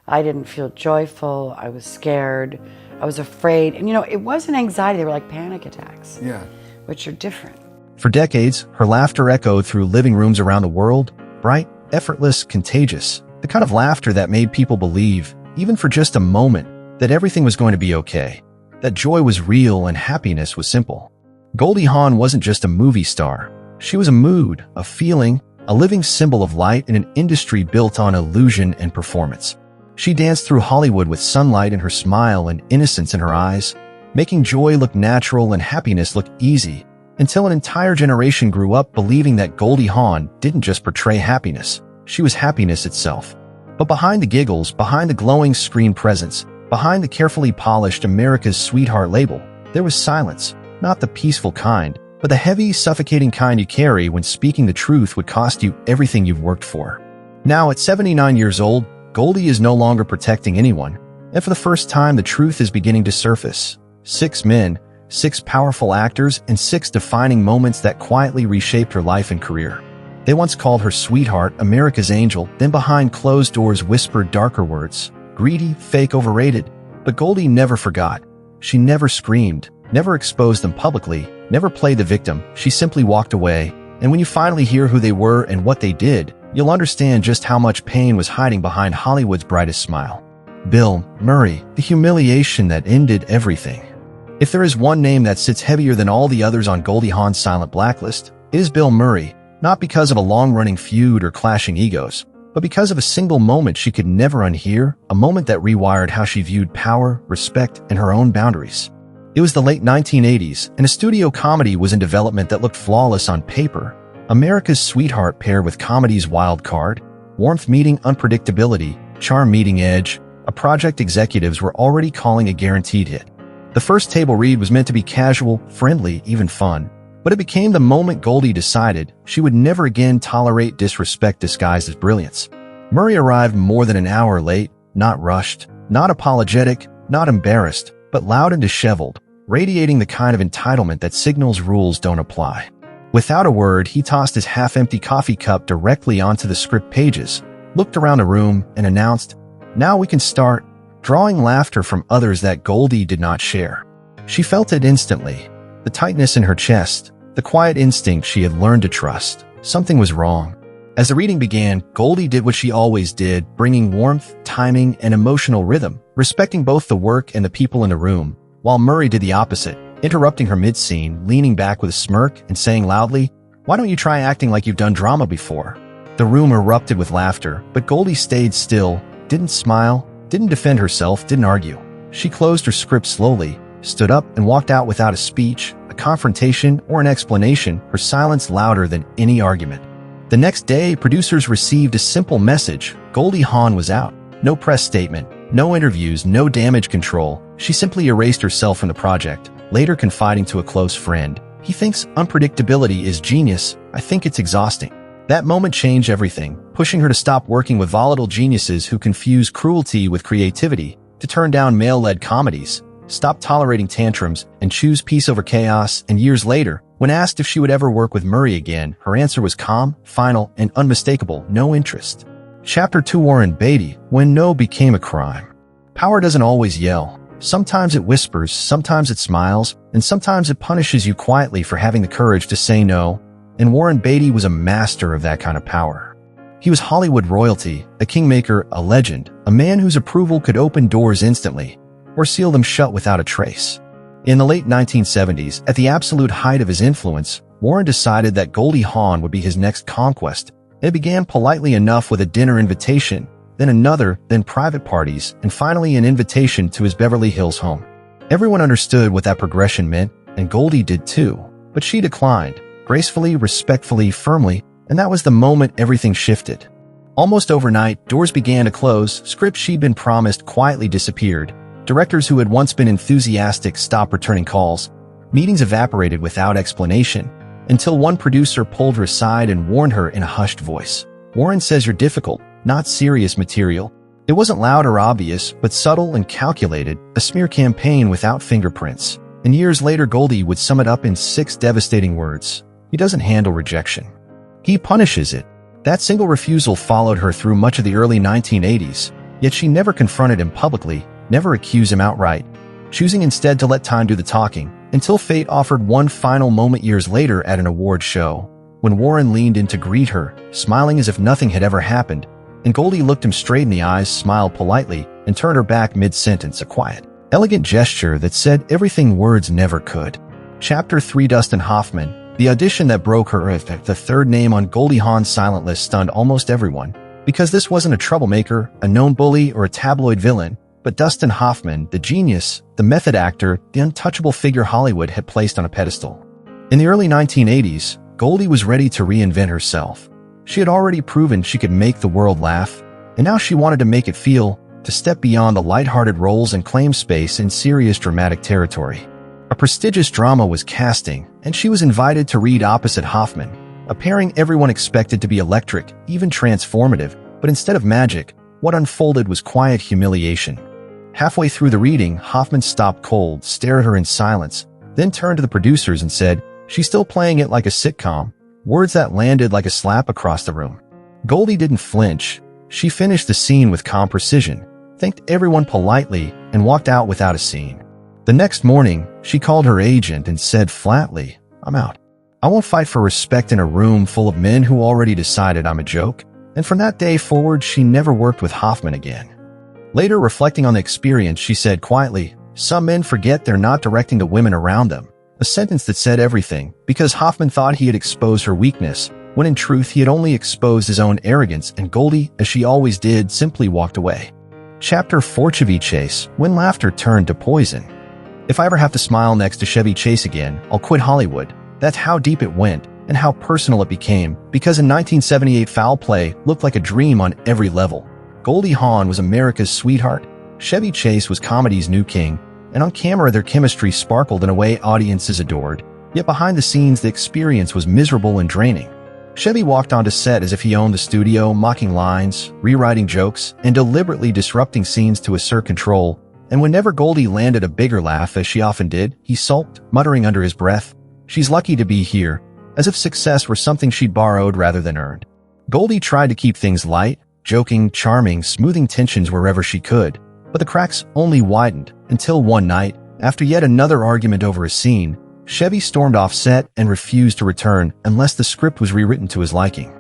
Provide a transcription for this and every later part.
I didn't feel joyful. I was scared. I was afraid. And it wasn't anxiety. They were like panic attacks. Yeah. Which are different. For decades, her laughter echoed through living rooms around the world, bright, effortless, contagious, the kind of laughter that made people believe, even for just a moment, that everything was going to be okay, that joy was real and happiness was simple. Goldie Hawn wasn't just a movie star. She was a mood, a feeling, a living symbol of light in an industry built on illusion and performance. She danced through Hollywood with sunlight in her smile and innocence in her eyes, making joy look natural and happiness look easy, until an entire generation grew up believing that Goldie Hawn didn't just portray happiness, she was happiness itself. But behind the giggles, behind the glowing screen presence, behind the carefully polished America's Sweetheart label, there was silence, not the peaceful kind, but the heavy, suffocating kind you carry when speaking the truth would cost you everything you've worked for. Now, at 79 years old, Goldie is no longer protecting anyone, and for the first time the truth is beginning to surface. 6 men, 6 powerful actors, and 6 defining moments that quietly reshaped her life and career. They once called her sweetheart, America's angel, then behind closed doors whispered darker words. Greedy, fake, overrated. But Goldie never forgot. She never screamed, never exposed them publicly, never played the victim. She simply walked away, and when you finally hear who they were and what they did, you'll understand just how much pain was hiding behind Hollywood's brightest smile. Bill Murray, the humiliation that ended everything. If there is one name that sits heavier than all the others on Goldie Hawn's silent blacklist, it is Bill Murray, not because of a long-running feud or clashing egos, but because of a single moment she could never unhear, a moment that rewired how she viewed power, respect, and her own boundaries. It was the late 1980s, and a studio comedy was in development that looked flawless on paper. America's Sweetheart paired with comedy's wild card, warmth meeting unpredictability, charm meeting edge, a project executives were already calling a guaranteed hit. The first table read was meant to be casual, friendly, even fun, but it became the moment Goldie decided she would never again tolerate disrespect disguised as brilliance. Murray arrived more than an hour late, not rushed, not apologetic, not embarrassed, but loud and disheveled, radiating the kind of entitlement that signals rules don't apply. Without a word, he tossed his half-empty coffee cup directly onto the script pages, looked around the room, and announced, "Now we can start," drawing laughter from others that Goldie did not share. She felt it instantly, the tightness in her chest, the quiet instinct she had learned to trust. Something was wrong. As the reading began, Goldie did what she always did, bringing warmth, timing, and emotional rhythm, respecting both the work and the people in the room, while Murray did the opposite, interrupting her mid-scene, leaning back with a smirk and saying loudly, "Why don't you try acting like you've done drama before?" The room erupted with laughter, but Goldie stayed still, didn't smile, didn't defend herself, didn't argue. She closed her script slowly, stood up, and walked out without a speech, a confrontation, or an explanation, her silence louder than any argument. The next day, producers received a simple message. Goldie Hawn was out. No press statement, no interviews, no damage control. She simply erased herself from the project, later confiding to a close friend, "He thinks unpredictability is genius. I think it's exhausting." That moment changed everything, pushing her to stop working with volatile geniuses who confuse cruelty with creativity, to turn down male-led comedies, stop tolerating tantrums, and choose peace over chaos. And years later, when asked if she would ever work with Murray again, her answer was calm, final, and unmistakable: no interest. Chapter 2: Warren Beatty, when no became a crime. Power doesn't always yell. Sometimes it whispers, sometimes it smiles, and sometimes it punishes you quietly for having the courage to say no. And Warren Beatty was a master of that kind of power. He was Hollywood royalty, a kingmaker, a legend, a man whose approval could open doors instantly, or seal them shut without a trace. In the late 1970s, at the absolute height of his influence, Warren decided that Goldie Hawn would be his next conquest. It began politely enough with a dinner invitation, then another, then private parties, and finally an invitation to his Beverly Hills home. Everyone understood what that progression meant, and Goldie did too, but she declined, gracefully, respectfully, firmly, and that was the moment everything shifted. Almost overnight, doors began to close, scripts she'd been promised quietly disappeared, directors who had once been enthusiastic stopped returning calls, meetings evaporated without explanation, until one producer pulled her aside and warned her in a hushed voice. "Warren says you're difficult, not serious material." It wasn't loud or obvious, but subtle and calculated, a smear campaign without fingerprints. And years later, Goldie would sum it up in 6 devastating words: "He doesn't handle rejection. He punishes it." That single refusal followed her through much of the early 1980s. Yet she never confronted him publicly, never accused him outright, choosing instead to let time do the talking, until fate offered one final moment years later at an award show, when Warren leaned in to greet her, smiling as if nothing had ever happened, and Goldie looked him straight in the eyes, smiled politely, and turned her back mid-sentence, a quiet, elegant gesture that said everything words never could. Chapter 3. Dustin Hoffman. The audition that broke her earth, the third name on Goldie Hawn's silent list, stunned almost everyone, because this wasn't a troublemaker, a known bully, or a tabloid villain, but Dustin Hoffman, the genius, the method actor, the untouchable figure Hollywood had placed on a pedestal. In the early 1980s, Goldie was ready to reinvent herself. She had already proven she could make the world laugh, and now she wanted to make it feel, to step beyond the lighthearted roles and claim space in serious dramatic territory. A prestigious drama was casting, and she was invited to read opposite Hoffman, a pairing everyone expected to be electric, even transformative, but instead of magic, what unfolded was quiet humiliation. Halfway through the reading, Hoffman stopped cold, stared at her in silence, then turned to the producers and said, "She's still playing it like a sitcom," words that landed like a slap across the room. Goldie didn't flinch. She finished the scene with calm precision, thanked everyone politely, and walked out without a scene. The next morning, she called her agent and said flatly, "I'm out. I won't fight for respect in a room full of men who already decided I'm a joke." And from that day forward, she never worked with Hoffman again. Later, reflecting on the experience, she said quietly, "Some men forget they're not directing the women around them." A sentence that said everything, because Hoffman thought he had exposed her weakness, when in truth he had only exposed his own arrogance, and Goldie, as she always did, simply walked away. Chapter 4. Chevy Chase. When laughter turned to poison. If I ever have to smile next to Chevy Chase again, I'll quit Hollywood. That's how deep it went, and how personal it became, because in 1978 foul play looked like a dream on every level. Goldie Hawn was America's sweetheart, Chevy Chase was comedy's new king, and on camera their chemistry sparkled in a way audiences adored, yet behind the scenes the experience was miserable and draining. Chevy walked onto set as if he owned the studio, mocking lines, rewriting jokes, and deliberately disrupting scenes to assert control, and whenever Goldie landed a bigger laugh, as she often did, he sulked, muttering under his breath, "She's lucky to be here," as if success were something she'd borrowed rather than earned. Goldie tried to keep things light, joking, charming, smoothing tensions wherever she could, but the cracks only widened until one night, after yet another argument over a scene, Chevy stormed off set and refused to return unless the script was rewritten to his liking.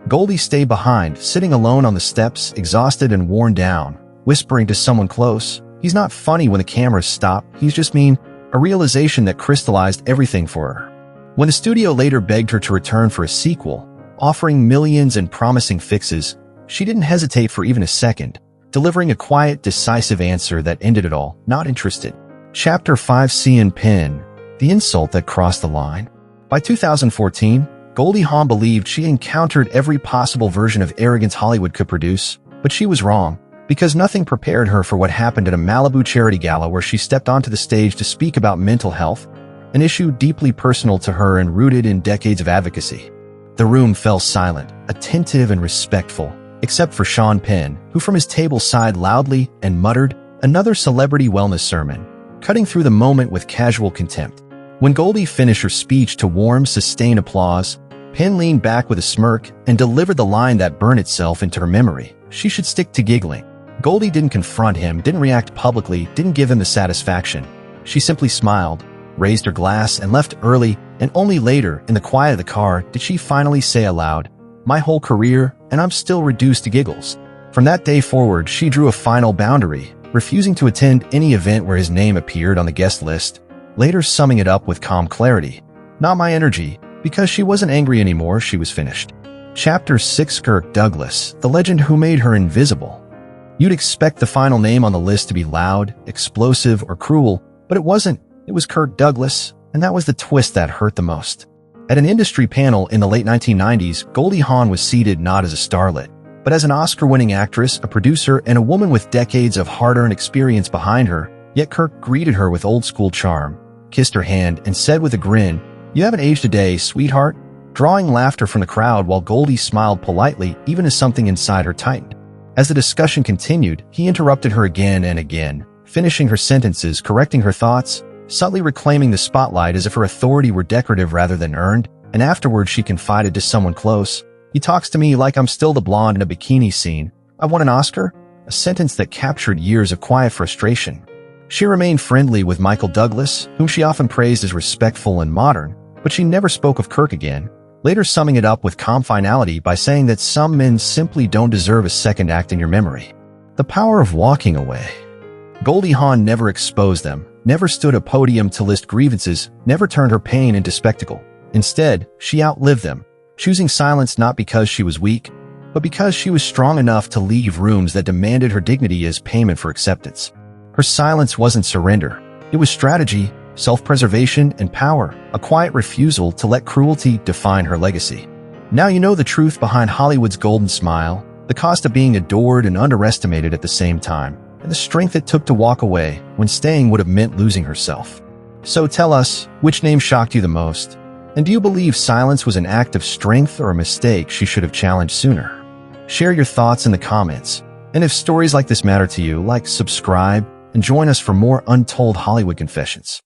Goldie stayed behind, sitting alone on the steps, exhausted and worn down, whispering to someone close, "He's not funny when the cameras stop, he's just mean," a realization that crystallized everything for her. When the studio later begged her to return for a sequel, offering millions and promising fixes, she didn't hesitate for even a second, delivering a quiet, decisive answer that ended it all, "Not interested." Chapter 5. Penn. The insult that crossed the line. By 2014, Goldie Hawn believed she encountered every possible version of arrogance Hollywood could produce, but she was wrong, because nothing prepared her for what happened at a Malibu charity gala where she stepped onto the stage to speak about mental health, an issue deeply personal to her and rooted in decades of advocacy. The room fell silent, attentive and respectful, except for Penn, who from his table sighed loudly and muttered, "Another celebrity wellness sermon," cutting through the moment with casual contempt. When Goldie finished her speech to warm, sustained applause, Penn leaned back with a smirk and delivered the line that burned itself into her memory. She should stick to giggling. Goldie didn't confront him, didn't react publicly, didn't give him the satisfaction. She simply smiled, raised her glass, and left early, and only later, in the quiet of the car, did she finally say aloud, "My whole career, and I'm still reduced to giggles." From that day forward, she drew a final boundary, refusing to attend any event where his name appeared on the guest list, later summing it up with calm clarity. "Not my energy," because she wasn't angry anymore, she was finished. Chapter 6. Kirk Douglas, the legend who made her invisible. You'd expect the final name on the list to be loud, explosive, or cruel, but it wasn't. It was Kirk Douglas, and that was the twist that hurt the most. At an industry panel in the late 1990s, Goldie Hawn was seated not as a starlet, but as an Oscar-winning actress, a producer, and a woman with decades of hard-earned experience behind her, yet Kirk greeted her with old-school charm, kissed her hand, and said with a grin, "You haven't aged a day, sweetheart," drawing laughter from the crowd while Goldie smiled politely even as something inside her tightened. As the discussion continued, he interrupted her again and again, finishing her sentences, correcting her thoughts, subtly reclaiming the spotlight as if her authority were decorative rather than earned, and afterwards she confided to someone close, "He talks to me like I'm still the blonde in a bikini scene. I won an Oscar?" a sentence that captured years of quiet frustration. She remained friendly with Michael Douglas, whom she often praised as respectful and modern, but she never spoke of Kirk again, later summing it up with calm finality by saying that some men simply don't deserve a second act in your memory. The power of walking away. Goldie Hawn never exposed them, never stood a podium to list grievances, never turned her pain into spectacle. Instead, she outlived them, choosing silence not because she was weak, but because she was strong enough to leave rooms that demanded her dignity as payment for acceptance. Her silence wasn't surrender. It was strategy, self-preservation, and power, a quiet refusal to let cruelty define her legacy. Now you know the truth behind Hollywood's golden smile, the cost of being adored and underestimated at the same time, and the strength it took to walk away when staying would have meant losing herself. So tell us, which name shocked you the most? And do you believe silence was an act of strength or a mistake she should have challenged sooner? Share your thoughts in the comments. And if stories like this matter to you, like, subscribe, and join us for more untold Hollywood confessions.